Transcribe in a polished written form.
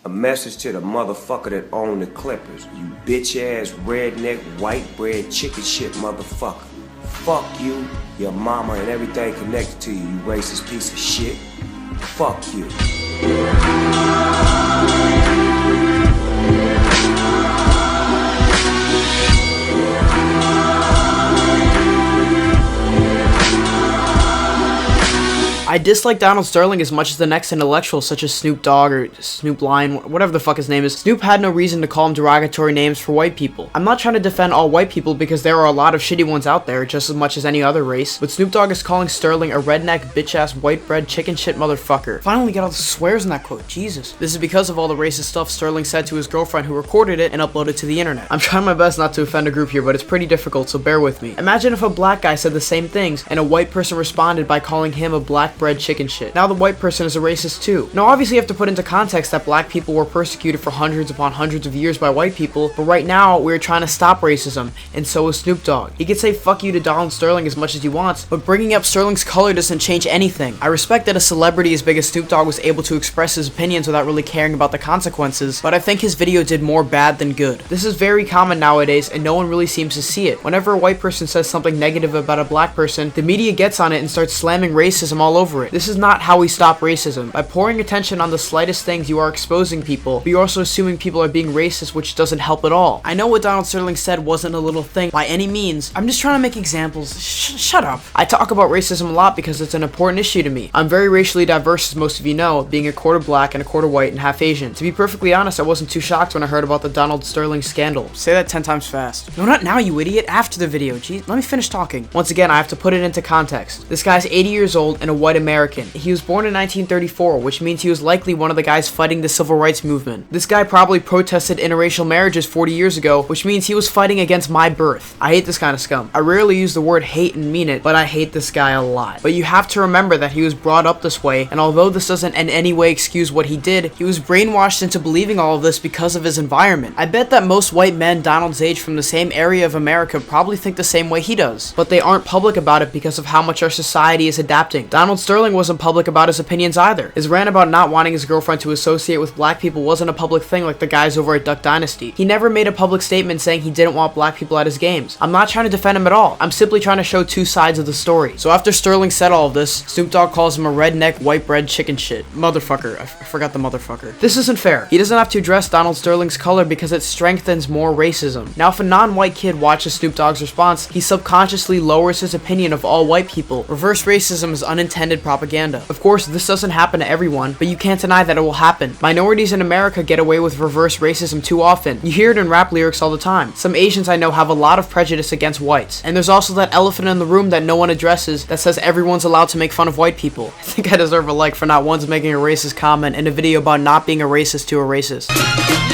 A message to the motherfucker that owned the Clippers. You bitch-ass, redneck, white bread, chicken shit motherfucker. Fuck you, your mama, and everything connected to you, you racist piece of shit. Fuck you. I dislike Donald Sterling as much as the next intellectuals such as Snoop Dogg or Snoop Lion, whatever the fuck his name is. Snoop had no reason to call him derogatory names for white people. I'm not trying to defend all white people because there are a lot of shitty ones out there just as much as any other race, but Snoop Dogg is calling Sterling a redneck, bitch-ass, white bread, chicken shit motherfucker. Finally got all the swears in that quote, Jesus. This is because of all the racist stuff Sterling said to his girlfriend who recorded it and uploaded to the internet. I'm trying my best not to offend a group here, but it's pretty difficult, so bear with me. Imagine if a black guy said the same things and a white person responded by calling him a black bread chicken shit. Now the white person is a racist too. Now obviously you have to put into context that black people were persecuted for hundreds upon hundreds of years by white people, but right now we're trying to stop racism, and so is Snoop Dogg. He could say fuck you to Donald Sterling as much as he wants, but bringing up Sterling's color doesn't change anything. I respect that a celebrity as big as Snoop Dogg was able to express his opinions without really caring about the consequences, but I think his video did more bad than good. This is very common nowadays and no one really seems to see it. Whenever a white person says something negative about a black person, the media gets on it and starts slamming racism all over it. This is not how we stop racism. By pouring attention on the slightest things, you are exposing people, but you're also assuming people are being racist, which doesn't help at all. I know what Donald Sterling said wasn't a little thing by any means. I'm just trying to make examples. Shut up. I talk about racism a lot because it's an important issue to me. I'm very racially diverse, as most of you know, being a quarter black and a quarter white and half Asian. To be perfectly honest, I wasn't too shocked when I heard about the Donald Sterling scandal. Say that 10 times fast. No, not now, you idiot. After the video. Gee, let me finish talking. Once again, I have to put it into context. This guy's 80 years old and a white American. He was born in 1934, which means he was likely one of the guys fighting the civil rights movement. This guy probably protested interracial marriages 40 years ago, which means he was fighting against my birth. I hate this kind of scum. I rarely use the word hate and mean it, but I hate this guy a lot. But you have to remember that he was brought up this way, and although this doesn't in any way excuse what he did, he was brainwashed into believing all of this because of his environment. I bet that most white men Donald's age from the same area of America probably think the same way he does, but they aren't public about it because of how much our society is adapting. Donald Sterling wasn't public about his opinions either. His rant about not wanting his girlfriend to associate with black people wasn't a public thing like the guys over at Duck Dynasty. He never made a public statement saying he didn't want black people at his games. I'm not trying to defend him at all. I'm simply trying to show two sides of the story. So after Sterling said all of this, Snoop Dogg calls him a redneck, white bread, chicken shit. Motherfucker. I forgot the motherfucker. This isn't fair. He doesn't have to address Donald Sterling's color because it strengthens more racism. Now if a non-white kid watches Snoop Dogg's response, he subconsciously lowers his opinion of all white people. Reverse racism is unintended propaganda. Of course, this doesn't happen to everyone, but you can't deny that it will happen. Minorities in America get away with reverse racism too often. You hear it in rap lyrics all the time. Some Asians I know have a lot of prejudice against whites. And there's also that elephant in the room that no one addresses that says everyone's allowed to make fun of white people. I think I deserve a like for not once making a racist comment in a video about not being a racist to a racist.